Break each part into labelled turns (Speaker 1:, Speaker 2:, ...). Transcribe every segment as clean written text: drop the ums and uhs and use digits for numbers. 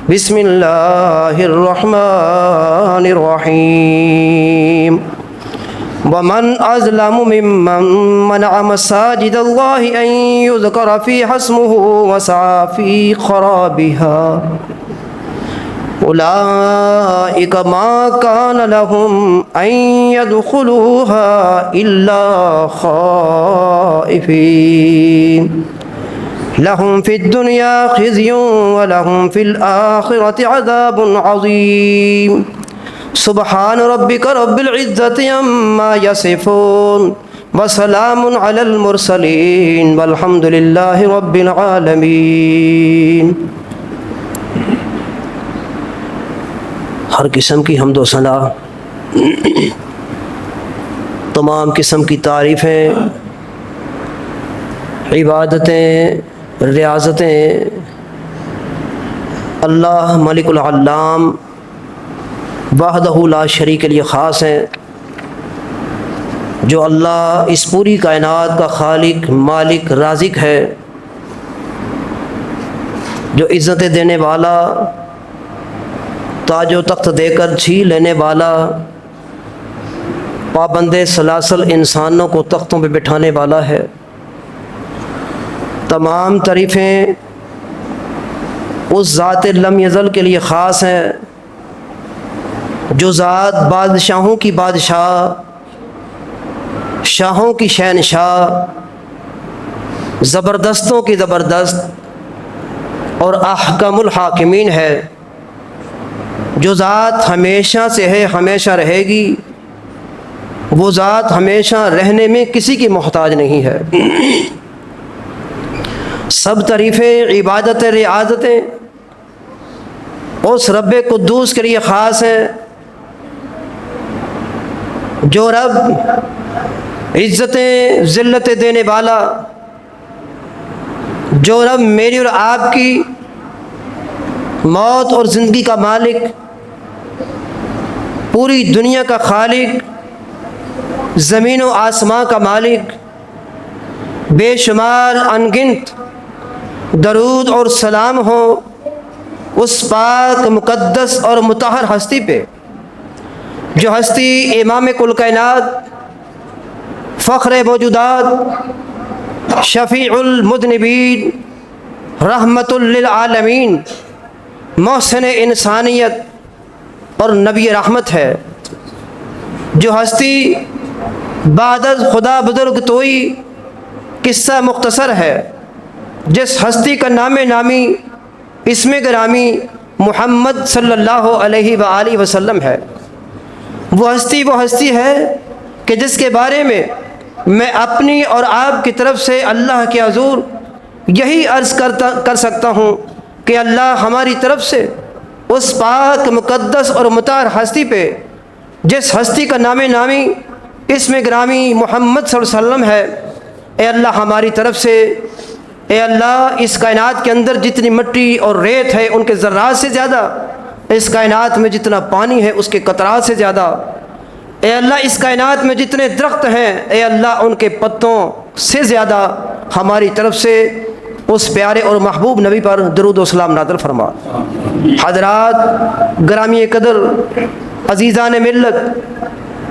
Speaker 1: بسم اللہ الرحمن الرحیم ومن أظلم ممن منع مساجد الله أن يذكر فيها اسمه وسعى في خرابها أولئك ما كان لهم أن يدخلوها إلا خائفين لهم في الدنيا خزي ولهم في الآخرة عذاب عظيم سبحان ربك رب العزة عما يصفون وسلام على المرسلين والحمد لله رب العالمين۔ ہر قسم کی حمد و ثنا، تمام قسم کی تعریفیں، عبادتیں، ریاضتیں اللہ ملک العلام وحدہ لا شریک کے لیے خاص ہیں، جو اللہ اس پوری کائنات کا خالق، مالک، رازق ہے، جو عزتیں دینے والا، تاج و تخت دے کر چھین لینے والا، پابند سلاسل انسانوں کو تختوں پہ بٹھانے والا ہے۔ تمام تعریفیں اس ذات لم یزل کے لیے خاص ہیں، جو ذات بادشاہوں کی بادشاہ، شاہوں کی شہنشاہ، زبردستوں کی زبردست اور احکم الحاکمین ہے، جو ذات ہمیشہ سے ہے، ہمیشہ رہے گی، وہ ذات ہمیشہ رہنے میں کسی کی محتاج نہیں ہے۔ سب تعریفیں، عبادتیں، ریاضتیں اس رب قدوس کے لیے خاص ہیں، جو رب عزتیں، ذلتیں دینے والا، جو رب میری اور آپ کی موت اور زندگی کا مالک، پوری دنیا کا خالق، زمین و آسمان کا مالک، بے شمار انگنت درود اور سلام ہو اس پاک، مقدس اور مطہر ہستی پہ، جو ہستی امام کل کائنات، فخر موجودات، شفیع المذنبین، رحمت للعالمین، محسن انسانیت اور نبی رحمت ہے، جو ہستی بعد از خدا بزرگ توئی قصہ مختصر ہے، جس ہستی کا نام نامی، اسم گرامی محمد صلی اللہ علیہ وآلہ وسلم ہے۔ وہ ہستی ہے کہ جس کے بارے میں میں اپنی اور آپ کی طرف سے اللہ کے حضور یہی عرض کر سکتا ہوں کہ اللہ ہماری طرف سے اس پاک، مقدس اور مطہر ہستی پہ، جس ہستی کا نام نامی، اسم گرامی محمد صلی اللہ علیہ وسلم ہے، اے اللہ ہماری طرف سے، اے اللہ اس کائنات کے اندر جتنی مٹی اور ریت ہے ان کے ذرات سے زیادہ، اس کائنات میں جتنا پانی ہے اس کے قطرات سے زیادہ، اے اللہ اس کائنات میں جتنے درخت ہیں، اے اللہ ان کے پتوں سے زیادہ ہماری طرف سے اس پیارے اور محبوب نبی پر درود و سلام نازل فرما۔ حضرات گرامی قدر، عزیزان ملت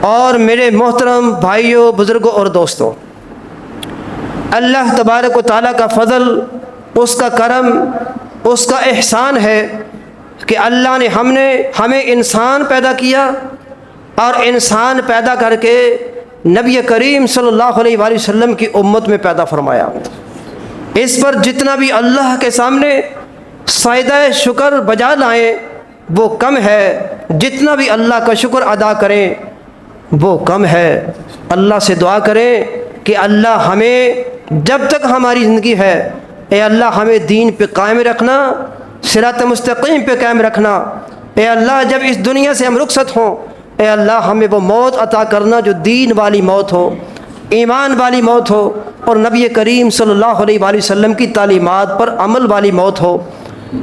Speaker 1: اور میرے محترم بھائیوں، بزرگوں اور دوستوں، اللہ تبارک و تعالیٰ کا فضل، اس کا کرم، اس کا احسان ہے کہ اللہ نے ہمیں انسان پیدا کیا، اور انسان پیدا کر کے نبی کریم صلی اللہ علیہ وآلہ وسلم کی امت میں پیدا فرمایا۔ اس پر جتنا بھی اللہ کے سامنے سجدہ شکر بجا لائیں وہ کم ہے، جتنا بھی اللہ کا شکر ادا کریں وہ کم ہے۔ اللہ سے دعا کریں کہ اللہ ہمیں جب تک ہماری زندگی ہے، اے اللہ ہمیں دین پہ قائم رکھنا، صراط مستقیم پہ قائم رکھنا۔ اے اللہ جب اس دنیا سے ہم رخصت ہوں، اے اللہ ہمیں وہ موت عطا کرنا جو دین والی موت ہو، ایمان والی موت ہو، اور نبی کریم صلی اللہ علیہ وآلہ وسلم کی تعلیمات پر عمل والی موت ہو۔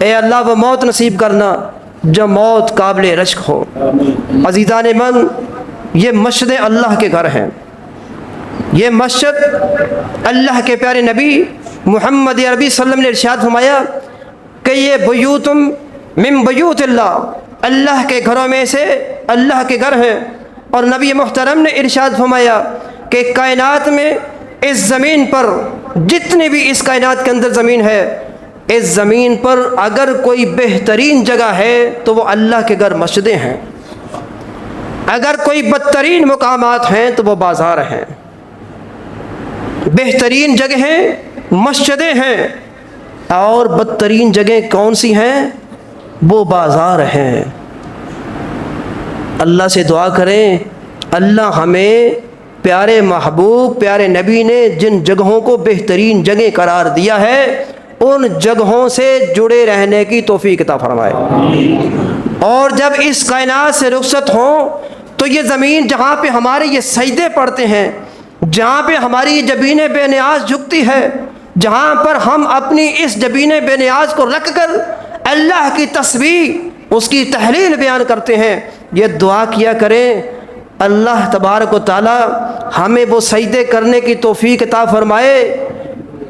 Speaker 1: اے اللہ وہ موت نصیب کرنا جو موت قابل رشک ہو۔ عزیزان من، یہ مسجد اللہ کے گھر ہیں، یہ مسجد اللہ کے پیارے نبی محمد عربی صلی اللہ علیہ وسلم نے ارشاد فرمایا کہ یہ بیوتم من بیوت اللہ، اللہ کے گھروں میں سے اللہ کے گھر ہیں۔ اور نبی محترم نے ارشاد فرمایا کہ کائنات میں اس زمین پر جتنی بھی اس کائنات کے اندر زمین ہے، اس زمین پر اگر کوئی بہترین جگہ ہے تو وہ اللہ کے گھر مسجدیں ہیں، اگر کوئی بدترین مقامات ہیں تو وہ بازار ہیں۔ بہترین جگہیں مسجدیں ہیں اور بدترین جگہیں کون سی ہیں؟ وہ بازار ہیں۔ اللہ سے دعا کریں اللہ ہمیں پیارے محبوب پیارے نبی نے جن جگہوں کو بہترین جگہ قرار دیا ہے ان جگہوں سے جڑے رہنے کی توفیق عطا فرمائے۔ اور جب اس کائنات سے رخصت ہوں تو یہ زمین جہاں پہ ہمارے یہ سجدے پڑتے ہیں، جہاں پہ ہماری یہ جبین بے نیاز جھکتی ہے، جہاں پر ہم اپنی اس جبین بے نیاز کو رکھ کر اللہ کی تسبیح اس کی تحلیل بیان کرتے ہیں، یہ دعا کیا کریں اللہ تبارک و تعالی ہمیں وہ سجدے کرنے کی توفیق عطا فرمائے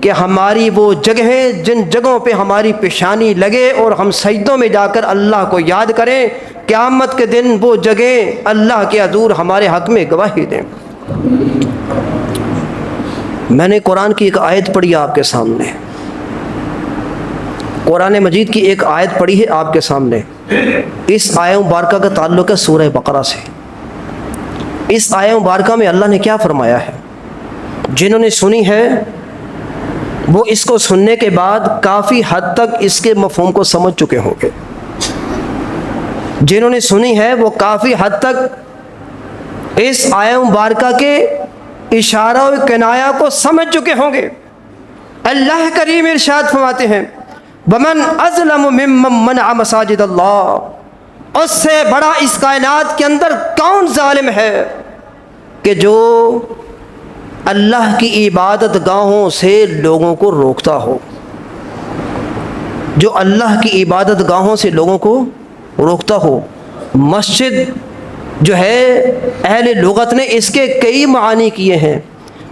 Speaker 1: کہ ہماری وہ جگہیں جن جگہوں پہ ہماری پیشانی لگے اور ہم سجدوں میں جا کر اللہ کو یاد کریں، قیامت کے دن وہ جگہیں اللہ کے حضور ہمارے حق میں گواہی دیں۔ میں نے قرآن کی ایک آیت پڑھی آپ کے سامنے، قرآن مجید کی ایک آیت پڑھی ہے آپ کے سامنے۔ اس آیہ مبارکہ کا تعلق ہے سورہ بقرہ سے۔ اس آیہ مبارکہ میں اللہ نے کیا فرمایا ہے؟ جنہوں نے سنی ہے وہ اس کو سننے کے بعد کافی حد تک اس کے مفہوم کو سمجھ چکے ہوں گے۔ جنہوں نے سنی ہے وہ کافی حد تک اس آیہ مبارکہ کے اشارہ و کنایہ کو سمجھ چکے ہوں گے۔ اللہ کریم ارشاد فرماتے ہیں وَمَنْ أَظْلَمُ مِمَّنْ مَنَعَ مَسَاجِدَ اللَّهِ، اس سے بڑا اس کائنات کے اندر کون ظالم ہے کہ جو اللہ کی عبادت گاہوں سے لوگوں کو روکتا ہو، جو اللہ کی عبادت گاہوں سے لوگوں کو روکتا ہو۔ مسجد جو ہے اہل لغت نے اس کے کئی معانی کیے ہیں۔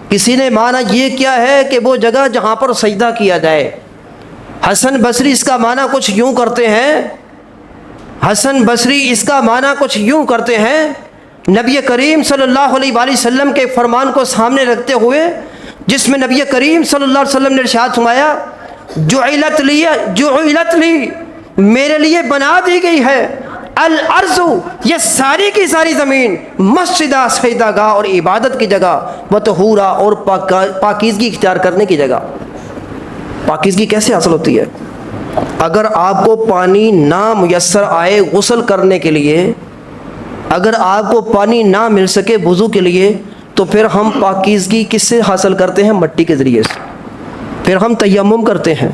Speaker 1: کسی نے معنی یہ کیا ہے کہ وہ جگہ جہاں پر سجدہ کیا جائے۔ حسن بصری اس کا معنی کچھ یوں کرتے ہیں، حسن بصری اس کا معنی کچھ یوں کرتے ہیں، نبی کریم صلی اللہ علیہ وآلہ وسلم کے فرمان کو سامنے رکھتے ہوئے جس میں نبی کریم صلی اللہ علیہ وسلم نے ارشاد فرمایا جعلت لی، میرے لیے بنا دی گئی ہے الارض، یہ ساری کی ساری زمین مسجدہ سجدہ گاہ اور عبادت کی جگہ، وطہورا اور پاکیزگی اختیار کرنے کی جگہ۔ پاکیزگی کیسے حاصل ہوتی ہے؟ اگر آپ کو پانی نہ میسر آئے غسل کرنے کے لیے، اگر آپ کو پانی نہ مل سکے وضو کے لیے، تو پھر ہم پاکیزگی کس سے حاصل کرتے ہیں؟ مٹی کے ذریعے سے۔ پھر ہم تیمم کرتے ہیں،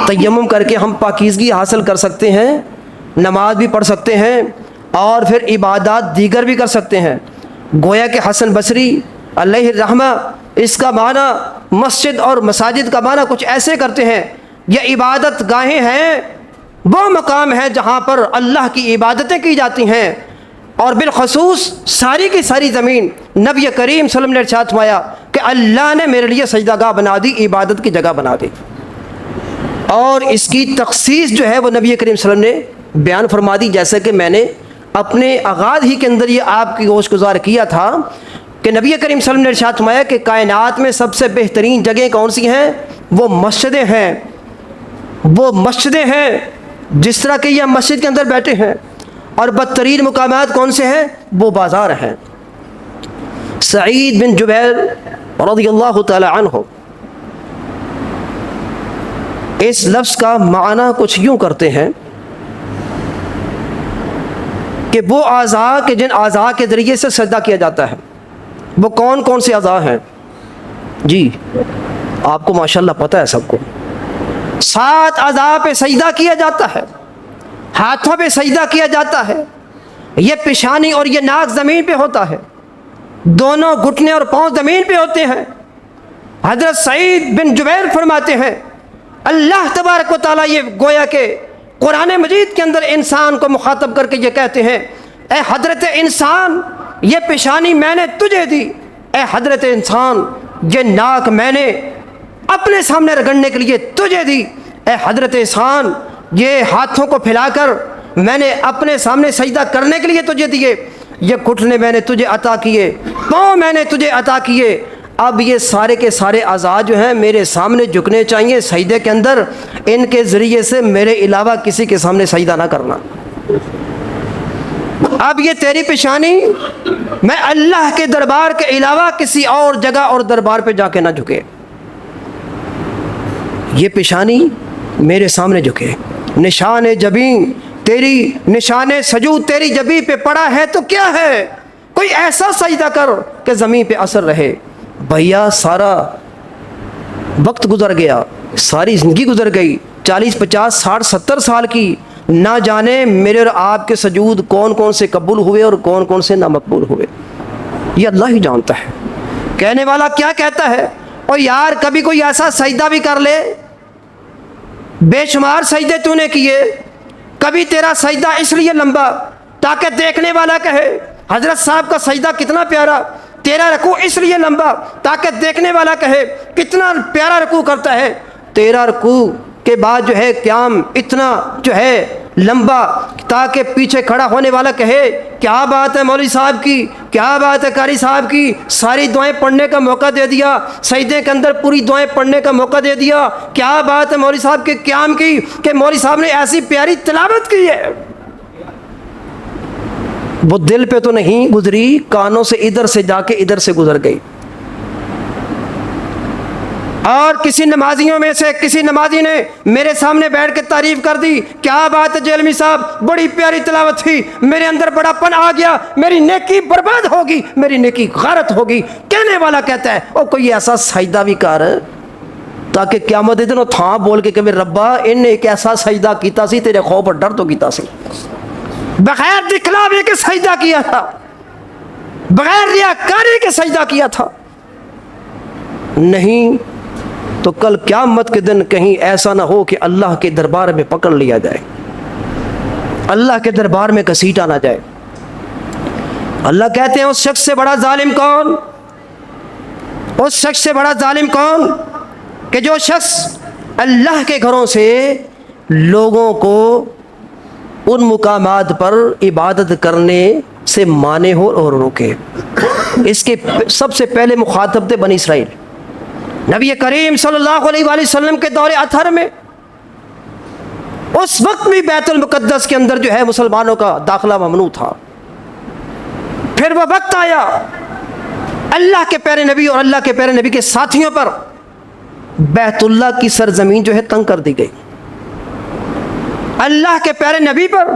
Speaker 1: تیمم کر کے ہم پاکیزگی حاصل کر سکتے ہیں، نماز بھی پڑھ سکتے ہیں اور پھر عبادات دیگر بھی کر سکتے ہیں۔ گویا کہ حسن بصری علیہ الرحمہ اس کا معنی مسجد اور مساجد کا معنی کچھ ایسے کرتے ہیں، یہ عبادت گاہیں ہیں، وہ مقام ہے جہاں پر اللہ کی عبادتیں کی جاتی ہیں، اور بالخصوص ساری کی ساری زمین نبی کریم صلی اللہ علیہ وسلم نے ارشاد فرمایا کہ اللہ نے میرے لیے سجدہ گاہ بنا دی، عبادت کی جگہ بنا دی۔ اور اس کی تخصیص جو ہے وہ نبی کریم صلی اللہ علیہ وسلم نے بیان فرما دی، جیسے کہ میں نے اپنے آغاز ہی کے اندر یہ آپ کی گوش گزار کیا تھا کہ نبی کریم صلی اللہ علیہ وسلم نے ارشاد فرمایا کہ کائنات میں سب سے بہترین جگہیں کون سی ہیں؟ وہ مسجدیں ہیں، وہ مسجدیں ہیں، جس طرح کہ یہ مسجد کے اندر بیٹھے ہیں۔ اور بدترین مقامات کون سے ہیں؟ وہ بازار ہیں۔ سعید بن جبیر رضی اللہ تعالی عنہ اس لفظ کا معنی کچھ یوں کرتے ہیں کہ وہ اعضاء کہ جن اعضاء کے ذریعے سے سجدہ کیا جاتا ہے، وہ کون کون سے اعضاء ہیں؟ جی آپ کو ماشاءاللہ پتہ ہے سب کو۔ 7 اعضاء پہ سجدہ کیا جاتا ہے، ہاتھوں پہ سجدہ کیا جاتا ہے، یہ پیشانی اور یہ ناک زمین پہ ہوتا ہے، دونوں گھٹنے اور پاؤں زمین پہ ہوتے ہیں۔ حضرت سعید بن جبیر فرماتے ہیں اللہ تبارک و تعالیٰ یہ گویا کہ قرآن مجید کے اندر انسان کو مخاطب کر کے یہ کہتے ہیں اے حضرت انسان یہ پیشانی میں نے تجھے دی، اے حضرت انسان یہ ناک میں نے اپنے سامنے رگڑنے کے لیے تجھے دی، اے حضرت انسان یہ ہاتھوں کو پھیلا کر میں نے اپنے سامنے سجدہ کرنے کے لیے تجھے دیے، یہ گھٹنے میں نے تجھے عطا کیے، پاؤں میں نے تجھے عطا کیے، اب یہ سارے کے سارے اعضاء جو ہیں میرے سامنے جھکنے چاہیے سجدے کے اندر، ان کے ذریعے سے میرے علاوہ کسی کے سامنے سجدہ نہ کرنا۔ اب یہ تیری پیشانی میں اللہ کے دربار کے علاوہ کسی اور جگہ اور دربار پہ جا کے نہ جھکے، یہ پیشانی میرے سامنے جھکے، نشان جبین تیری، نشان سجود تیری جبین پہ پڑا ہے تو کیا ہے، کوئی ایسا سجدہ کر کہ زمین پہ اثر رہے۔ بھیا سارا وقت گزر گیا، ساری زندگی گزر گئی، 40 50 60 70 سال کی، نہ جانے میرے اور آپ کے سجود کون کون سے قبول ہوئے اور کون کون سے نامقبول ہوئے، یہ اللہ ہی جانتا ہے۔ کہنے والا کیا کہتا ہے، اور یار کبھی کوئی ایسا سجدہ بھی کر لے، بے شمار سجدے تو نے کیے، کبھی تیرا سجدہ اس لیے لمبا تاکہ دیکھنے والا کہے حضرت صاحب کا سجدہ کتنا پیارا، تیرا رکوع اس لیے لمبا تاکہ دیکھنے والا کہے کتنا پیارا رکوع کرتا ہے، تیرا رکوع کے بعد جو ہے قیام اتنا جو ہے لمبا تاکہ پیچھے کھڑا ہونے والا کہے کیا بات ہے مولوی صاحب کی، کیا بات ہے قاری صاحب کی، ساری دعائیں پڑھنے کا موقع دے دیا، سجدے کے اندر پوری دعائیں پڑھنے کا موقع دے دیا، کیا بات ہے مولوی صاحب کے قیام کی کہ مولوی صاحب نے ایسی پیاری تلاوت کی ہے۔ وہ دل پہ تو نہیں گزری، کانوں سے ادھر سے جا کے ادھر سے گزر گئی۔ اور کسی نمازیوں میں سے کسی نمازی نے میرے سامنے بیٹھ کے تعریف کر دی، کیا بات ہے جیلمی صاحب، بڑی پیاری تلاوت تھی، میرے اندر بڑا پن آ گیا، میری نیکی برباد ہوگی، میری نیکی غارت ہوگی۔ کہنے والا کہتا ہے او کوئی ایسا سجدہ بھی کر تاکہ قیامت دن تھا بول کے کہ میرے ربا ان نے ایک ایسا سجدہ کیتا سی، تیرے خوف اور ڈر تو کیتا سی، بغیر دکھلاوے کے سجدہ کیا تھا، بغیر ریاکاری کے سجدہ کیا تھا۔ نہیں تو کل قیامت کے دن کہیں ایسا نہ ہو کہ اللہ کے دربار میں پکڑ لیا جائے، اللہ کے دربار میں گھسیٹا نہ جائے۔ اللہ کہتے ہیں اس شخص سے بڑا ظالم کون، اس شخص سے بڑا ظالم کون کہ جو شخص اللہ کے گھروں سے لوگوں کو ان مقامات پر عبادت کرنے سے مانے ہو اور روکے۔ اس کے سب سے پہلے مخاطب تھے بنی اسرائیل۔ نبی کریم صلی اللہ علیہ وآلہ وسلم کے دور اطہر میں اس وقت بھی بیت المقدس کے اندر جو ہے مسلمانوں کا داخلہ ممنوع تھا۔ پھر وہ وقت آیا اللہ کے پیارے نبی اور اللہ کے پیارے نبی کے ساتھیوں پر بیت اللہ کی سرزمین جو ہے تنگ کر دی گئی، اللہ کے پیارے نبی پر،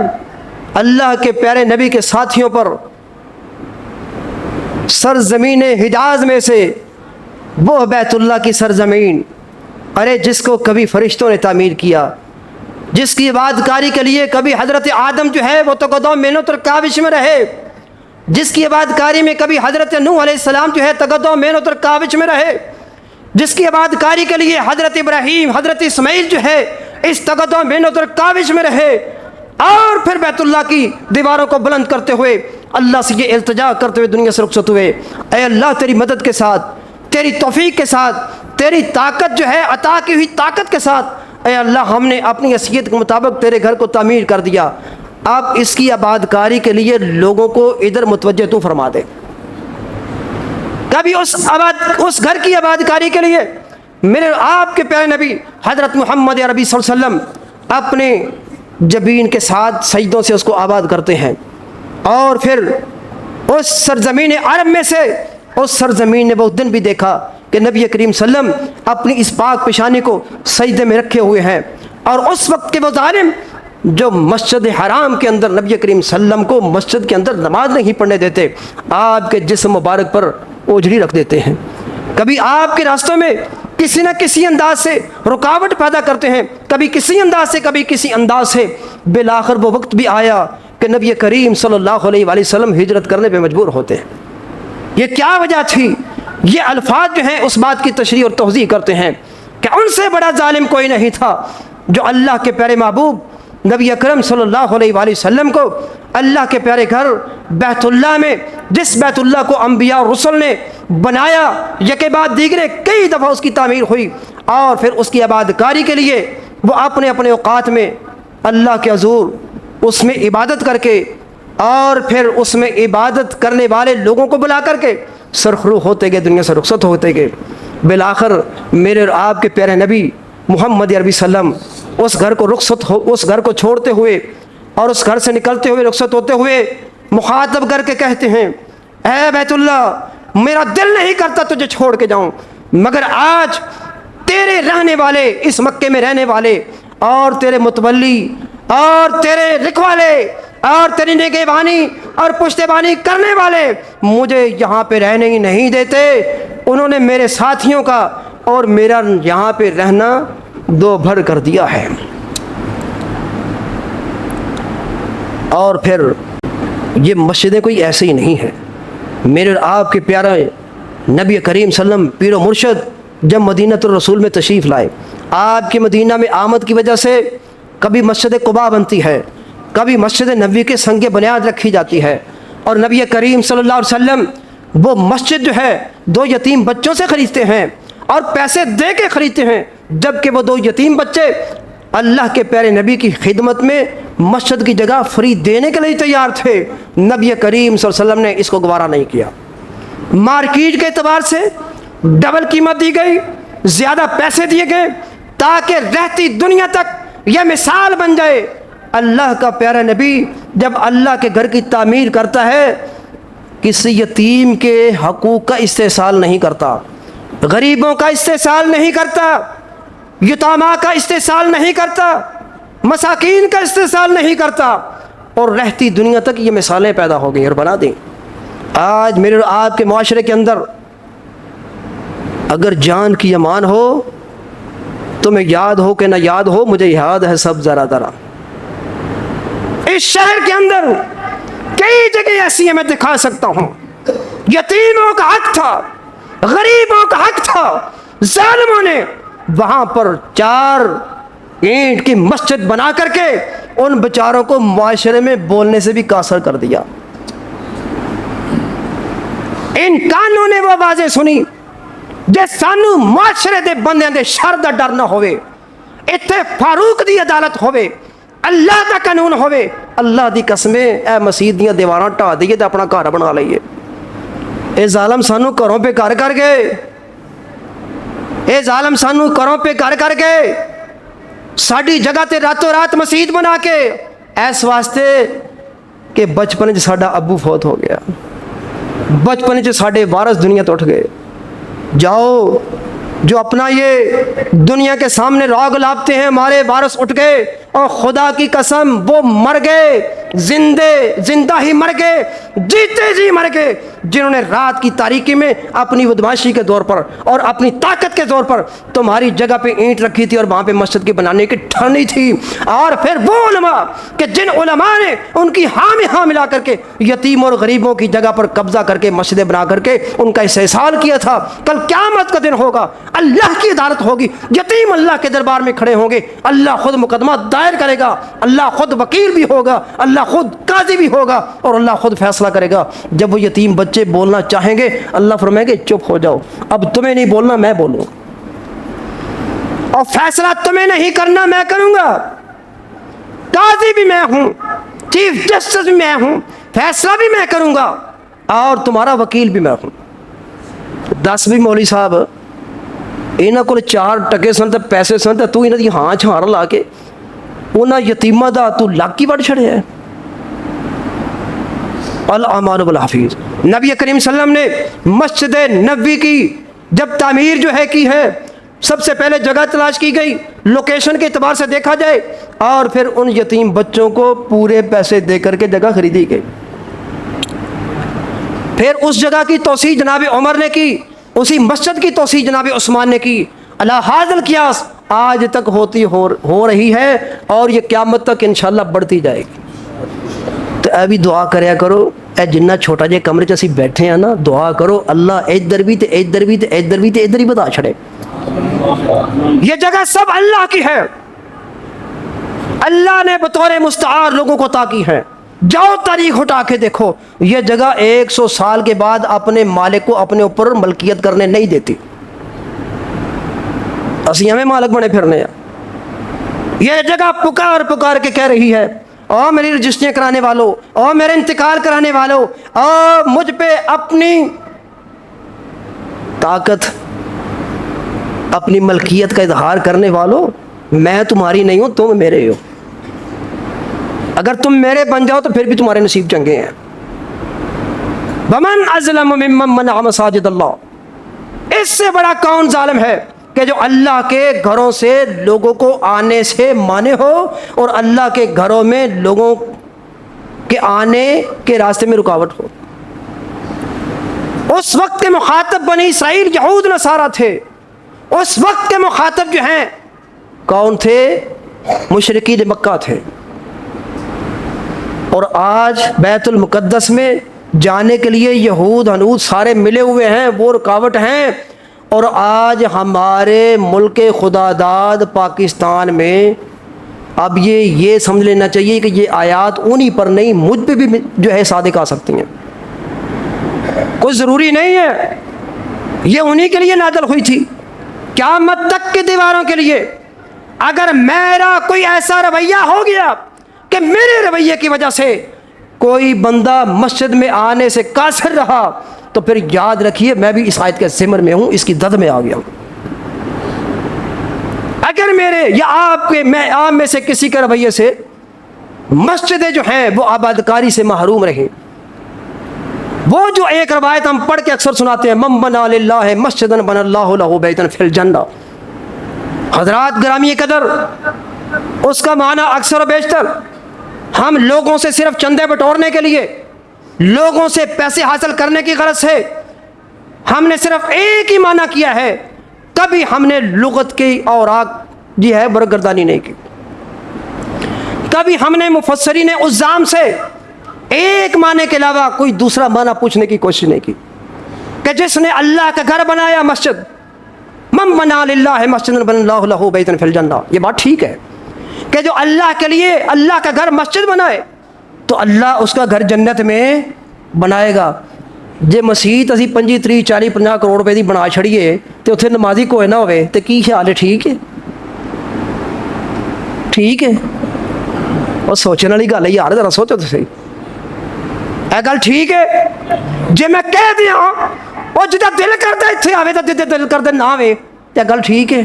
Speaker 1: اللہ کے پیارے نبی کے ساتھیوں پر سرزمین حجاز میں سے وہ بیت اللہ کی سرزمین، ارے جس کو کبھی فرشتوں نے تعمیر کیا، جس کی عبادت کاری کے لیے کبھی حضرت آدم جو ہے وہ تقدم محنت اور کاوش میں رہے، جس کی عبادت کاری میں کبھی حضرت نوح علیہ السلام جو ہے تقدم محنت اور کاوش میں رہے، جس کی عبادت کاری کے لیے حضرت ابراہیم حضرت اسماعیل جو ہے اس تقدم محنت اور کاوش میں رہے، اور پھر بیت اللہ کی دیواروں کو بلند کرتے ہوئے اللہ سے یہ التجا کرتے ہوئے دنیا سے رخصت ہوئے، اے اللہ تیری مدد کے ساتھ، تیری توفیق کے ساتھ، تیری طاقت جو ہے عطا کی ہوئی طاقت کے ساتھ، اے اللہ ہم نے اپنی حیثیت کے مطابق تیرے گھر کو تعمیر کر دیا، اب اس کی آباد کاری کے لیے لوگوں کو ادھر متوجہ تو فرما دے۔ کبھی اس گھر کی آباد کاری کے لیے میرے آپ کے پیارے نبی حضرت محمد عربی صلی اللہ علیہ وسلم اپنے جبین کے ساتھ سجدوں سے اس کو آباد کرتے ہیں، اور پھر اس سرزمین عرب میں سے اس سرزمین نے وہ دن بھی دیکھا کہ نبی کریم صلی اللہ علیہ وسلم اپنی اس پاک پیشانی کو سجدے میں رکھے ہوئے ہیں، اور اس وقت کے وہ ظالم جو مسجد حرام کے اندر نبی کریم صلی اللہ علیہ وسلم کو مسجد کے اندر نماز نہیں پڑھنے دیتے، آپ کے جسم مبارک پر اوجھڑی رکھ دیتے ہیں، کبھی آپ کے راستوں میں کسی نہ کسی انداز سے رکاوٹ پیدا کرتے ہیں، کبھی کسی انداز سے کبھی کسی انداز سے، بالآخر وہ وقت بھی آیا کہ نبی کریم صلی اللہ علیہ وآلہ وسلم ہجرت کرنے پہ مجبور ہوتے ہیں۔ یہ کیا وجہ تھی؟ یہ الفاظ جو ہیں اس بات کی تشریح اور توضیح کرتے ہیں کہ ان سے بڑا ظالم کوئی نہیں تھا جو اللہ کے پیارے محبوب نبی اکرم صلی اللہ علیہ وآلہ وسلم کو اللہ کے پیارے گھر بیت اللہ میں، جس بیت اللہ کو انبیاء اور رسل نے بنایا، یکے بعد دیگرے کئی دفعہ اس کی تعمیر ہوئی، اور پھر اس کی آباد کاری کے لیے وہ اپنے اپنے اوقات میں اللہ کے حضور اس میں عبادت کر کے اور پھر اس میں عبادت کرنے والے لوگوں کو بلا کر کے سرخرو ہوتے گئے، دنیا سے رخصت ہوتے گئے۔ بالآخر میرے اور آپ کے پیارے نبی محمد عربی وسلم اس گھر کو چھوڑتے ہوئے اور اس گھر سے نکلتے ہوئے، رخصت ہوتے ہوئے مخاطب کر کے کہتے ہیں، اے بیت اللہ، میرا دل نہیں کرتا تجھے چھوڑ کے جاؤں، مگر آج تیرے رہنے والے، اس مکے میں رہنے والے اور تیرے متولی اور تیرے رکھوالے اور تیری نگہبانی اور پشتیبانی کرنے والے مجھے یہاں پہ رہنے ہی نہیں دیتے۔ انہوں نے میرے ساتھیوں کا اور میرا یہاں پہ رہنا دو بھر کر دیا ہے۔ اور پھر یہ مسجدیں کوئی ایسے ہی نہیں ہیں۔ میرے اور آپ کے پیارے نبی کریم صلی اللہ علیہ وسلم پیر و مرشد جب مدینۃ الرسول میں تشریف لائے، آپ کے مدینہ میں آمد کی وجہ سے کبھی مسجد قباء بنتی ہے، کبھی مسجد نبوی کے سنگ بنیاد رکھی جاتی ہے، اور نبی کریم صلی اللہ علیہ وسلم وہ مسجد جو ہے دو یتیم بچوں سے خریدتے ہیں اور پیسے دے کے خریدتے ہیں، جبکہ وہ دو یتیم بچے اللہ کے پیارے نبی کی خدمت میں مسجد کی جگہ فری دینے کے لیے تیار تھے۔ نبی کریم صلی اللہ علیہ وسلم نے اس کو گوارا نہیں کیا۔ مارکیٹ کے اعتبار سے ڈبل قیمت دی گئی، زیادہ پیسے دیے گئے تاکہ رہتی دنیا تک یہ مثال بن جائے۔ اللہ کا پیارا نبی جب اللہ کے گھر کی تعمیر کرتا ہے، کسی یتیم کے حقوق کا استحصال نہیں کرتا، غریبوں کا استحصال نہیں کرتا، یتامہ کا استحصال نہیں کرتا، مساکین کا استحصال نہیں کرتا، اور رہتی دنیا تک یہ مثالیں پیدا ہو گئی اور بنا دیں۔ آج میرے اور آپ کے معاشرے کے اندر اگر جان کی امان ہو، تمہیں یاد ہو کہ نہ یاد ہو، مجھے یاد ہے سب ذرا ذرا۔ اس شہر کے اندر کئی جگہ ایسی ہیں میں دکھا سکتا ہوں، یتیموں کا حق تھا، غریبوں کا حق تھا، ظالموں نے وہاں پر 4 اینٹ کی مسجد بنا کر کے ان بیچاروں کو معاشرے میں بولنے سے بھی قاصر کر دیا۔ ان کانوں نے وہ آوازیں سنی جے سانو معاشرے دے بندیاں دے شر دا ڈر نہ ہوئے، اتھے فاروق دی عدالت ہوئے، اللہ دا قانون ہوئے، اللہ دی قسمیں اے مسجد دیاں دیواراں ٹھا دئیے تے اپنا گھر بنا لئیے۔ اے ظالم سانو گھروں پہ گھر کر گئے، اے ظالم سانو گھروں پہ گھر کر گئے، ساڈی جگہ تے راتوں رات مسجد بنا کے، ایس واسطے کہ بچپن چ ساڈا ابو فوت ہو گیا، بچپن چ ساڈے وارث دنیا تو اٹھ گئے۔ جاؤ جو اپنا یہ دنیا کے سامنے راگ لابتے ہیں، ہمارے وارث اٹھ گئے اور خدا کی قسم وہ مر گئے، زندہ ہی مر گئے، جیتے جی مر گئے، جنہوں نے رات کی تاریکی میں اپنی بدماشی کے دور پر اور اپنی طاقت کے دور پر تمہاری جگہ پہ اینٹ رکھی تھی اور وہاں پہ مسجد کی بنانے کی ٹھانی تھی۔ اور پھر وہ علماء کہ جن علماء نے ان کی ہاں ملا کر کے یتیم اور غریبوں کی جگہ پر قبضہ کر کے مسجدیں بنا کر کے ان کا استحصال کیا تھا۔ کل قیامت کا دن ہوگا، اللہ کی عدالت ہوگی، یتیم اللہ کے دربار میں کھڑے ہوں گے، اللہ خود مقدمہ دائر کرے گا، اللہ خود وکیل بھی ہوگا، اللہ خود قاضی بھی ہوگا، اور اللہ خود فیصلہ کرے گا۔ جب وہ یتیم بچے بولنا چاہیں گے، اللہ فرمائے گے چپ ہو جاؤ، اب تمہیں نہیں بولنا، میں بولوں، اور فیصلہ تمہیں نہیں کرنا، میں کروں گا، قاضی بھی میں ہوں، چیف جسٹس بھی میں ہوں، فیصلہ بھی میں کروں گا، اور تمہارا وکیل بھی میں ہوں۔ 10 بھی مولوی صاحب انہاں کول 4 ٹکے سن تے پیسے سن تے تو انہاں دی ہاں چھار لا کے انہاں یتیماں دا تو لک ہی وڑ چھڑیا ہے۔ الاعمال بالحفیظ۔ نبی کریم صلی اللہ علیہ وسلم نے مسجد نبوی کی جب تعمیر جو ہے کی ہے، سب سے پہلے جگہ تلاش کی گئی، لوکیشن کے اعتبار سے دیکھا جائے، اور پھر ان یتیم بچوں کو پورے پیسے دے کر کے جگہ خریدی گئی۔ پھر اس جگہ کی توسیع جناب عمر نے کی، اسی مسجد کی توسیع جناب عثمان نے کی۔ علی ھذا القیاس آج تک ہو رہی ہے، اور یہ قیامت تک انشاءاللہ بڑھتی جائے گی۔ تو ابھی دعا کریا کرو، اے جنہ چھوٹا جے کمرے چ اسی بیٹھے ہیں نا، دعا کرو اللہ ادھر بھی تے ادھر بھی تے ادھر بھی تے ادھر ہی بتا چھڑے۔ یہ جگہ سب اللہ کی ہے، اللہ نے بطور مستعار لوگوں کو عطا کی ہے۔ جاؤ تاریخ اٹھا کے دیکھو، یہ جگہ 100 سال کے بعد اپنے مالک کو اپنے اوپر ملکیت کرنے نہیں دیتی۔ اسی ہمیں مالک بنے پھرنے ہیں، یہ جگہ پکار پکار کے کہہ رہی ہے، او میری رجسٹریاں کرانے والوں، او میرے انتقال کرانے والوں، او مجھ پہ اپنی طاقت، اپنی ملکیت کا اظہار کرنے والوں، میں تمہاری نہیں ہوں، تم میرے ہو، اگر تم میرے بن جاؤ تو پھر بھی تمہارے نصیب چنگے ہیں۔ وَمَنْ أَظْلَمُ مِمَّنْ مَنَعَ مَسَاجِدَ اللَّهِ، اس سے بڑا کون ظالم ہے کہ جو اللہ کے گھروں سے لوگوں کو آنے سے مانے ہو اور اللہ کے گھروں میں لوگوں کے آنے کے راستے میں رکاوٹ ہو۔ اس وقت کے مخاطب بنی اسرائیل یہود نصارہ تھے، اس وقت کے مخاطب جو ہیں کون تھے؟ مشرکین مکہ تھے۔ اور آج بیت المقدس میں جانے کے لیے یہود ہنود سارے ملے ہوئے ہیں، وہ رکاوٹ ہیں۔ اور آج ہمارے ملک خدا داد پاکستان میں اب یہ سمجھ لینا چاہیے کہ یہ آیات انہی پر نہیں، مجھ پہ بھی جو ہے صادق آ سکتی ہیں، کوئی ضروری نہیں ہے، یہ انہی کے لیے نازل ہوئی تھی قیامت تک کی دیواروں کے لیے۔ اگر میرا کوئی ایسا رویہ ہو گیا کہ میرے رویے کی وجہ سے کوئی بندہ مسجد میں آنے سے قاصر رہا تو پھر یاد رکھیے میں بھی اس آیت کے ذمر میں ہوں، اس کی دد میں آ گیا ہوں۔ اگر میرے یا آپ میں سے کسی کے رویے سے مسجدیں جو ہیں وہ آبادکاری سے محروم رہیں، وہ جو ایک روایت ہم پڑھ کے اکثر سناتے ہیں، من بنا للہ مسجدا بنى اللہ لہ بیتا فی الجنہ، حضرات گرامی قدر، اس کا معنی اکثر و بیشتر ہم لوگوں سے صرف چندے بٹورنے کے لیے، لوگوں سے پیسے حاصل کرنے کی غرض سے ہم نے صرف ایک ہی معنی کیا ہے، کبھی ہم نے لغت کی اوراق جو ہے برگردانی نہیں کی، کبھی ہم نے مفسرین عظام سے ایک معنی کے علاوہ کوئی دوسرا معنی پوچھنے کی کوشش نہیں کی کہ جس نے اللہ کا گھر بنایا مسجد، من بنا للہ مسجدا بنى اللہ لہ بیتا فی الجنہ، یہ بات ٹھیک ہے کہ جو اللہ کے لیے اللہ کا گھر مسجد بنائے تو اللہ اس کا گھر جنت میں بنائے گا۔ جے مسیت اسی 25 30 40 50 کروڑ روپے دی بنا چھڑیے تو اتنے نمازی کوئی نہ ہوئے تو کی خیال ہے؟ ٹھیک ہے، ٹھیک ہے، اور سوچنے والی گل ہے یار، ذرا سوچو تو صحیح، اے گل ٹھیک ہے؟ جے میں کہہ دیا اور جدا دل کرتا اتنے آوے تو جدا دل کرتا نہ آوے تو گل ٹھیک ہے؟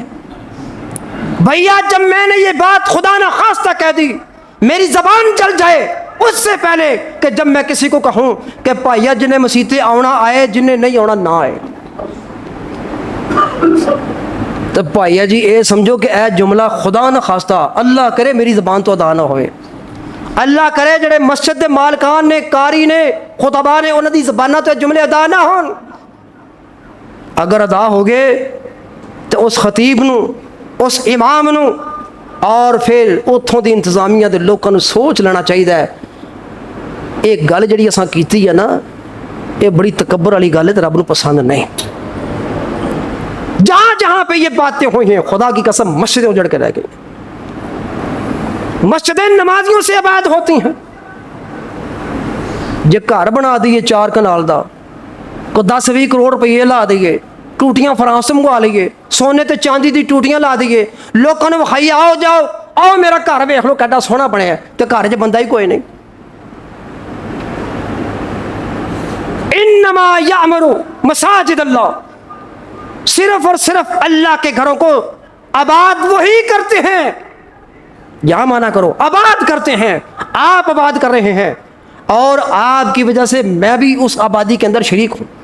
Speaker 1: بھیا جب میں نے یہ بات خدا نہ خواستہ کہہ دی، میری زبان چل جائے اس سے پہلے کہ جب میں کسی کو کہوں کہ بھائیا جنہیں مسیطے آنا آئے، جنہیں نہیں آنا نہ آئے، تو بھائیا جی اے سمجھو کہ اے جملہ خدا نہ خواستہ، اللہ کرے میری زبان تو ادا نہ ہوئے، اللہ کرے جڑے مسجد دے مالکان نے، قاری نے، خطبہ نے، انہاں دی زباناں تو جملے ادا نہ ہون۔ اگر ادا ہو گئے تو اس خطیب نو، اس امام نو اور پھر اتھوں دی انتظامیہ دے لوگوں نو سوچ لینا چاہیے ایک گل جڑی اساں کیتی ہے نا، یہ بڑی تکبر والی گل ہے تے رب نو پسند نہیں۔ جہاں جہاں پہ یہ باتیں ہوئی ہیں خدا کی قسم مسجدیں اجڑ کے رہ گئی، مسجدیں نمازیوں سے آباد ہوتی ہیں۔ جے گھر بنا دیے 4 کنال دا، کو 10-20 کروڑ روپئے لا دیے، ٹوٹیاں فرانس منگوا لیے، سونے تے چاندی دی ٹوٹیاں لا دیے، لوگوں نے وکھائی آؤ جاؤ آؤ میرا گھر ویکھ لو کیڈا سونا بنیا، تے گھر 'چ بندہ ہی کوئی نہیں۔ انما یعمر مساجد اللہ، صرف اور صرف اللہ کے گھروں کو آباد وہی کرتے ہیں، یہاں مانا کرو آباد کرتے ہیں، آپ آباد کر رہے ہیں اور آپ کی وجہ سے میں بھی اس آبادی کے اندر شریک ہوں،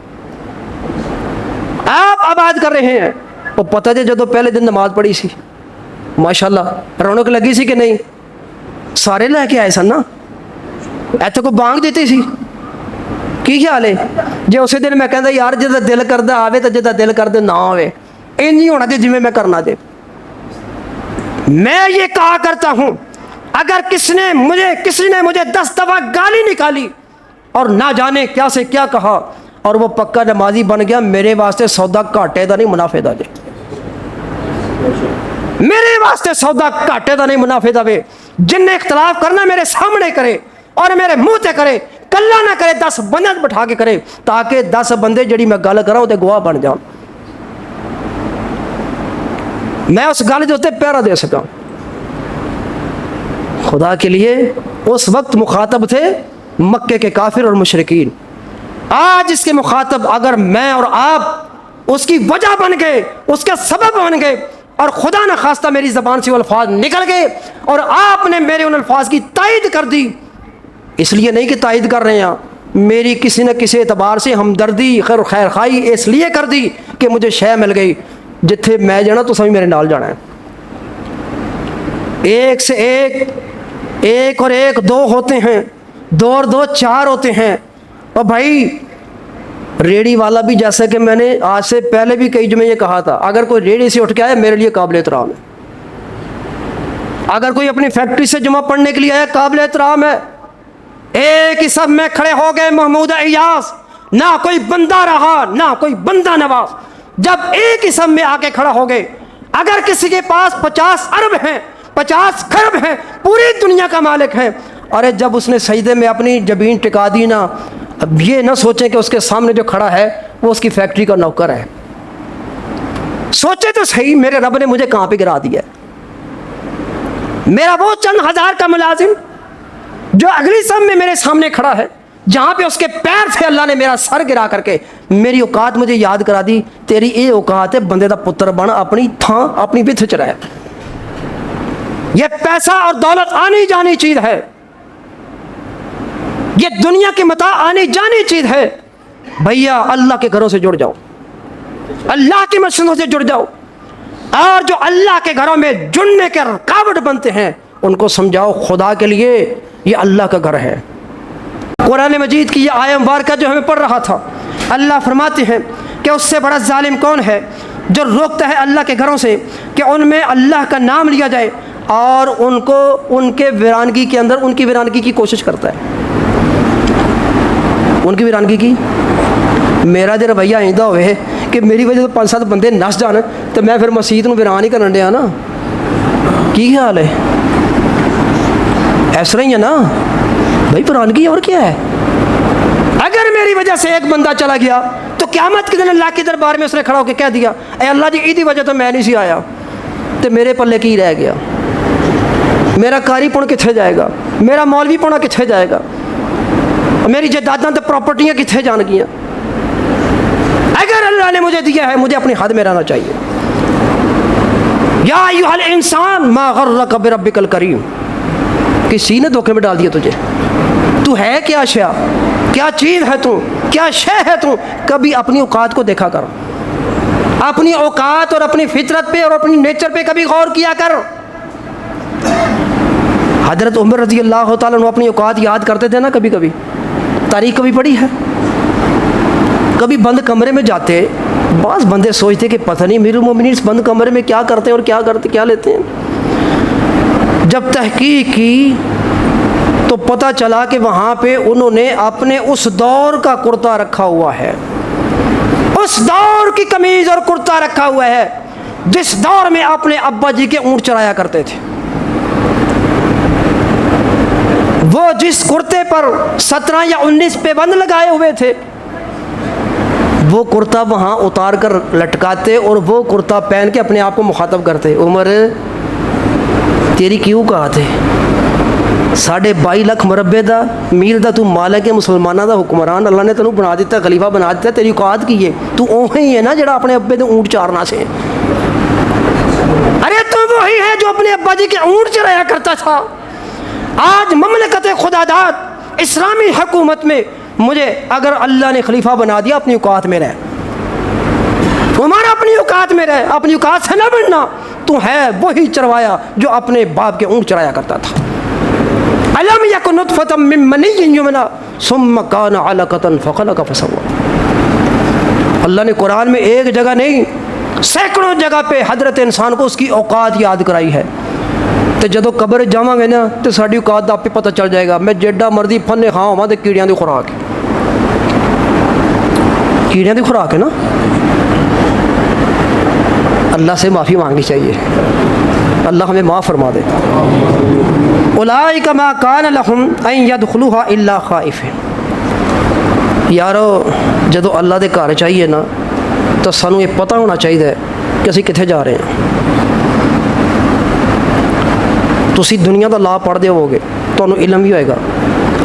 Speaker 1: آپ آباد کر رہے ہیں۔ وہ پتہ جے جدو پہلے دن نماز پڑھی سی ماشاءاللہ رونق لگی سی کہ نہیں؟ سارے لے کے آئے سن نا، ایتھے کو بانگ دیتی سی، کی خیال ہے؟ جے اسی دن میں کہندا یار جدا دل کردا آوے تو جدا دل کردا نہ آوے، این نہیں ہونا دے جویں میں کرنا دے۔ میں یہ کہا کرتا ہوں اگر کسی نے مجھے 10 دفعہ گالی نکالی اور نہ جانے کیا سے کیا کہا اور وہ پکا نمازی بن گیا، میرے واسطے سودا گھاٹے دا نہیں منافع دا جے، میرے واسطے سودا گھاٹے دا نہیں منافع دا وے۔ جن نے اختلاف کرنا میرے سامنے کرے اور میرے منہ تے کرے، کلا نہ کرے، 10 بندے بٹھا کے کرے تاکہ 10 بندے جڑی میں گل کراں تے گواہ بن جان، میں اس گل دے تے پہرا دے سکاں۔ خدا کے لیے اس وقت مخاطب تھے مکے کے کافر اور مشرکین. آج اس کے مخاطب اگر میں اور آپ اس کی وجہ بن گئے, اس کا سبب بن گئے, اور خدا نہ خواستہ میری زبان سے وہ الفاظ نکل گئے اور آپ نے میرے ان الفاظ کی تائید کر دی, اس لیے نہیں کہ تائید کر رہے ہیں, میری کسی نہ کسی اعتبار سے ہمدردی خیر خواہی اس لیے کر دی کہ مجھے شے مل گئی, جتھے میں جانا تو سبھی میرے نال جانا ہے. ایک سے ایک اور ایک دو ہوتے ہیں, دو اور دو چار ہوتے ہیں. اور بھائی ریڑھی والا بھی, جیسا کہ میں نے آج سے پہلے بھی کئی جمعے یہ کہا تھا, اگر کوئی ریڑھی سے اٹھ کے آئے میرے لیے قابل احترام ہے. اگر کوئی اپنی فیکٹری سے جمعہ پڑھنے کے لیے آیا قابل احترام ہے. ایک ہی سب میں کھڑے ہو گئے محمود ایاز, نہ کوئی بندہ رہا نہ کوئی بندہ نواز. جب ایک ہی سب میں آ کے کھڑا ہو گئے, اگر کسی کے پاس 50 ارب ہیں 50 کھرب ہیں, پوری دنیا کا مالک ہے, ارے جب اس نے سجدے میں اپنی جبین ٹکا دی نا, اب یہ نہ سوچیں کہ اس کے سامنے جو کھڑا ہے وہ اس کی فیکٹری کا نوکر ہے. سوچے تو صحیح, میرے رب نے مجھے کہاں پہ گرا دیا ہے. میرا وہ چند ہزار کا ملازم جو اگلی سب میں میرے سامنے کھڑا ہے, جہاں پہ اس کے پیر سے اللہ نے میرا سر گرا کر کے میری اوقات مجھے یاد کرا دی. تیری یہ اوقات ہے بندے دا پتر بن, اپنی تھاں اپنی بتھ چ رہے. یہ پیسہ اور دولت آنی جانی چیز ہے, یہ دنیا کی متاع آنی جانی چیز ہے. بھیا اللہ کے گھروں سے جڑ جاؤ, اللہ کی مسجدوں سے جڑ جاؤ, اور جو اللہ کے گھروں میں جڑنے کے رکاوٹ بنتے ہیں ان کو سمجھاؤ خدا کے لیے یہ اللہ کا گھر ہے. قرآن مجید کی یہ آیت مبارکہ جو ہمیں پڑھ رہا تھا, اللہ فرماتے ہیں کہ اس سے بڑا ظالم کون ہے جو روکتا ہے اللہ کے گھروں سے کہ ان میں اللہ کا نام لیا جائے, اور ان کو ان کے ویرانگی کے اندر ان کی ویرانگی کی کوشش کرتا ہے. ان کی ویرانگی کی میرا جو رویہ آئندہ ہوئے کہ میری وجہ سے 5-7 بندے نس جان تو میں پھر مسجد نو ویران ہی کرن ڈیا نا. کی خیال ہے؟ ایسا ہی ہے نا بھائی, ویرانگی اور کیا ہے. اگر میری وجہ سے ایک بندہ چلا گیا تو قیامت کے دن اللہ کے دربار میں اس نے کھڑا ہو کے کہہ دیا, اے اللہ جی ایدی وجہ تو میں نہیں سی آیا, تو میرے پلے کی رہ گیا. میرا کاری پن کتنے جائے گا, میرا مولوی پونا کتنے جائے گا, میری جائیداداں تو پراپرٹیاں کتنے جان گیا. اگر اللہ نے مجھے دیا ہے مجھے اپنی حد میں رہنا چاہیے. یا ایھا الانسان ما غرک بربک الکریم, کسی نے دھوکے میں ڈال دیا تجھے. تو ہے کیا شے, کیا چیز ہے تو, کیا شے ہے تو. کبھی اپنی اوقات کو دیکھا کر, اپنی اوقات اور اپنی فطرت پہ اور اپنی نیچر پہ کبھی غور کیا کر. حضرت عمر رضی اللہ تعالیٰ عنہ اپنی اوقات یاد کرتے تھے نا. کبھی کبھی تاریخ کبھی پڑھی ہے, کبھی بند کمرے میں جاتے, بعض بندے سوچتے کہ پتہ نہیں امیر المومنین اس بند کمرے میں کیا کرتے ہیں اور کیا لیتے ہیں. جب تحقیق کی تو پتہ چلا کہ وہاں پہ انہوں نے اپنے اس دور کا کرتا رکھا ہوا ہے, اس دور کی قمیض اور کرتا رکھا ہوا ہے جس دور میں اپنے ابا جی کے اونٹ چرایا کرتے تھے. وہ جس کرتے پر 17 یا 19 پہ بند لگائے ہوئے تھے وہ کرتا وہاں اتار کر لٹکاتے اور وہ کرتا پہن کے اپنے آپ کو مخاطب کرتے. عمر تیری کیوں کہا تھے 22.5 لاکھ مربے دا میل دا تو مالک مسلمانوں دا حکمران, اللہ نے تینوں بنا دیتا, خلیفہ بنا دیتا, تیری اوقات کی ہے, تو اوہے ہی ہے نا جڑا اپنے ابے دے اونٹ چارنا سے. ارے تو وہی ہے جو اپنے ابا جی کے اونٹ چرایا کرتا تھا. آج مملکت خدا داد اسلامی حکومت میں مجھے اگر اللہ نے خلیفہ بنا دیا, اپنی اوقات میں رہ, تمہارا اپنی اوقات میں رہ, اپنی اوقات سے نہ بننا. تو ہے وہی چروایا جو اپنے باپ کے اونٹ چرایا کرتا تھا. الم یکن نطفۃ من منی یمنی ثم کان علقۃ فخلق فسوی. اللہ نے قرآن میں ایک جگہ نہیں سینکڑوں جگہ پہ حضرت انسان کو اس کی اوقات یاد کرائی ہے. تو جدو قبر جاواں گے نا تو ساری اوقات آپ پہ پتہ چل جائے گا. میں جیڈا مرضی پھنے کھا ہوا تو کیڑیاں دی خوراک ہے, کیڑیاں دی خوراک ہے نا. اللہ سے معافی مانگنی چاہیے, اللہ ہمیں معاف فرما دے. اولئک ما کان لہم ان یدخلوها الا خائفین. یارو جدو اللہ دے گھر چاہیے نا تو سانوں یہ پتہ ہونا چاہیے کہ اسی کتنے جا رہے ہیں. ਤੁਸੀਂ ਦੁਨੀਆ ਦਾ ਲਾਅ ਪੜ੍ਹਦੇ ਹੋਵੋਗੇ, ਤੁਹਾਨੂੰ ਇਲਮ ਵੀ ਹੋਏਗਾ।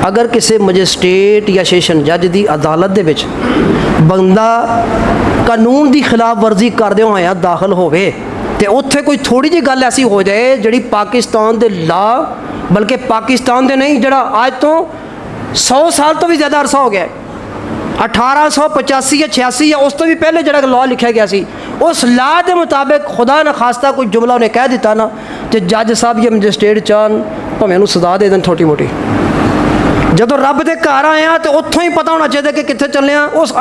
Speaker 1: ਅਗਰ ਕਿਸੇ ਮੈਜਿਸਟ੍ਰੇਟ ਜਾਂ ਸੈਸ਼ਨ ਜੱਜ ਦੀ ਅਦਾਲਤ ਦੇ ਵਿੱਚ ਬੰਦਾ ਕਾਨੂੰਨ ਦੀ ਖਿਲਾਫ ਵਰਜ਼ੀ ਕਰਦੇ ਹੋਇਆ ਦਾਖਲ ਹੋਵੇ ਤੇ ਉੱਥੇ ਕੋਈ ਥੋੜੀ ਜਿਹੀ ਗੱਲ ਐਸੀ ਹੋ ਜਾਏ ਜਿਹੜੀ ਪਾਕਿਸਤਾਨ ਦੇ ਲਾਅ, ਬਲਕਿ ਪਾਕਿਸਤਾਨ ਦੇ ਨਹੀਂ, ਜਿਹੜਾ ਅੱਜ ਤੋਂ 100 ਸਾਲ ਤੋਂ ਵੀ ਜ਼ਿਆਦਾ ਅਰਸਾ ਹੋ ਗਿਆ, 1885 ਜਾਂ 86 ਜਾਂ ਉਸ ਤੋਂ ਵੀ ਪਹਿਲੇ ਜਿਹੜਾ ਲਾਅ ਲਿਖਿਆ ਗਿਆ ਸੀ, ਉਸ ਲਾਅ ਦੇ ਮੁਤਾਬਿਕ ਖੁਦਾ ਨਾ ਖਾਸਤਾ ਕੋਈ ਜੁਮਲਾ ਉਹਨੇ ਕਹਿ ਦਿੱਤਾ ਨਾ, ਤੇ ਜੱਜ ਸਾਹਿਬ ਜਾਂ ਮੈਜਿਸਟ੍ਰੇਟ ਚਾਹਨ ਭਾਵੇਂ ਉਹਨੂੰ ਸਜ਼ਾ ਦੇ ਦੇਣ ਛੋਟੀ ਮੋਟੀ। ਜਦੋਂ ਰੱਬ ਦੇ ਘਰ ਆਏ ਆ ਤੇ ਉੱਥੋਂ ਹੀ ਪਤਾ ਹੋਣਾ ਚਾਹੀਦਾ ਕਿ ਕਿੱਥੇ ਚੱਲੇ ਆ, ਉਸ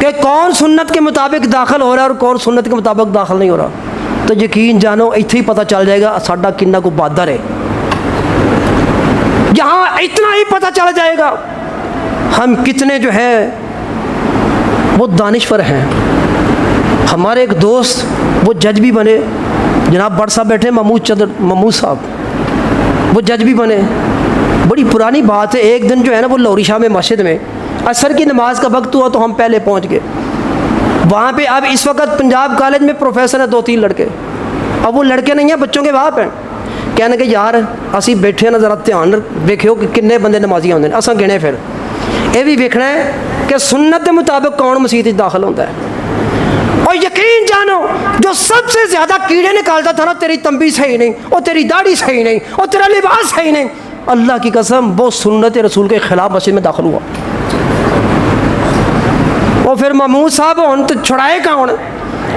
Speaker 1: کہ کون سنت کے مطابق داخل ہو رہا ہے اور کون سنت کے مطابق داخل نہیں ہو رہا، تو یقین جانو اتنے ہی پتہ چل جائے گا ساڈا کنا کو بہادر ہے۔ یہاں اتنا ہی پتہ چل جائے گا ہم کتنے جو ہے وہ دانشور ہیں۔ ہمارے ایک دوست وہ جج بھی بنے، جناب بٹ صاحب بیٹھے، محمود صاحب، وہ جج بھی بنے۔ بڑی پرانی بات ہے، ایک دن جو ہے نا وہ لوری شاہ میں مسجد میں عصر کی نماز کا وقت ہوا تو ہم پہلے پہنچ گئے وہاں پہ۔ اب اس وقت پنجاب کالج میں پروفیسر ہیں 2-3 لڑکے، اب وہ لڑکے نہیں ہیں، بچوں کے باپ ہیں۔ کہنے کہ یار اسی بیٹھے نا ذرا دھیان ویکھو کہ کنے بندے نمازی ہوندے ہیں، اساں گنے پھر یہ بھی ویکھنا ہے کہ سنت کے مطابق کون مسجد داخل ہوتا ہے۔ اور یقین جانو جو سب سے زیادہ کیڑے نکالتا تھا نا، تیری تنبیہ صحیح نہیں، اور تیری داڑھی صحیح نہیں، اور تیرا لباس صحیح نہیں، اللہ کی قسم وہ سنت رسول کے خلاف مسجد میں داخل ہوا۔ اور پھر محمود صاحب ہوں تو چھڑائے کون،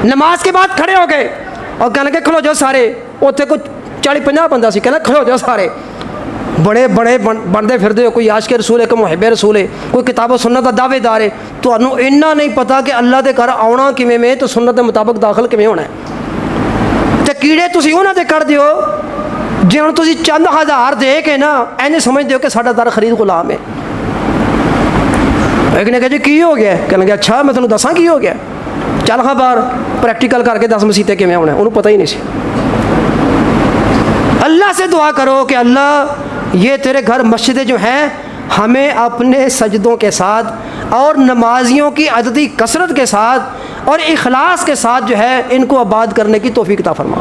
Speaker 1: نماز کے بعد کھڑے ہو گئے اور کہنے کہ کھلو جاؤ سارے، اتنے کچھ 40-50 بندہ سی، کہنا کھلو جاؤ سارے، بڑے بڑے بندے پھردے ہو، کوئی عاشق رسول ہے، کوئی محب رسول ہے، کوئی کتاب و سنت کا دعوے دار ہے، تو انہوں اتنا نہیں پتا کہ اللہ دے گھر آنا کیویں میں تو سنت کے مطابق داخل کیویں ہونا ہے۔ تے کیڑے تسی انہاں دے کر دیو جے ہن تسی چند ہزار دے کے نا اینج سمجھ دیو کہ ساڈا در خرید غلام ہے۔ ایک نے کہا جی کی ہو گیا، کہنے کہ اچھا میں تمہیں دساں کی ہو گیا، چل ہاں باہر پریکٹیکل کر کے 10 مسیطے کیویں ہونا ہے، انہوں پتہ ہی نہیں سی۔ اللہ سے دعا کرو کہ اللہ یہ تیرے گھر مسجدیں جو ہیں ہمیں اپنے سجدوں کے ساتھ اور نمازیوں کی عددی کثرت کے ساتھ اور اخلاص کے ساتھ جو ہے ان کو آباد کرنے کی توفیق عطا فرما۔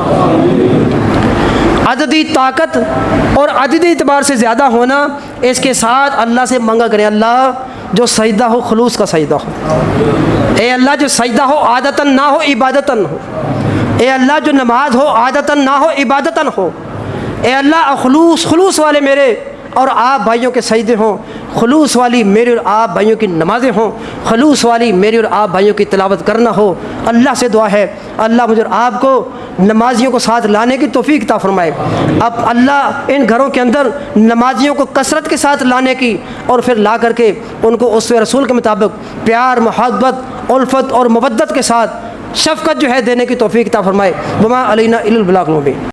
Speaker 1: عددی طاقت اور عددی اعتبار سے زیادہ ہونا، اس کے ساتھ اللہ سے منگا کریں، اللہ جو سجدہ ہو خلوص کا سجدہ ہو، اے اللہ جو سجدہ ہو عادتاً نہ ہو عبادتاً ہو، اے اللہ جو نماز ہو عادتاً نہ ہو عبادتاً ہو، اے اللہ خلوص والے میرے اور آپ بھائیوں کے سجدے ہوں، خلوص والی میری اور آپ بھائیوں کی نمازیں ہوں، خلوص والی میری اور آپ بھائیوں کی تلاوت کرنا ہو۔ اللہ سے دعا ہے اللہ مجھے اور آپ کو نمازیوں کو ساتھ لانے کی توفیق عطا فرمائے۔ اب اللہ ان گھروں کے اندر نمازیوں کو کثرت کے ساتھ لانے کی اور پھر لا کر کے ان کو اسوہ رسول کے مطابق پیار، محبت، الفت اور مودت کے ساتھ شفقت جو ہے دینے کی توفیق عطا فرمائے۔ وما علینا الا البلاغ المبین۔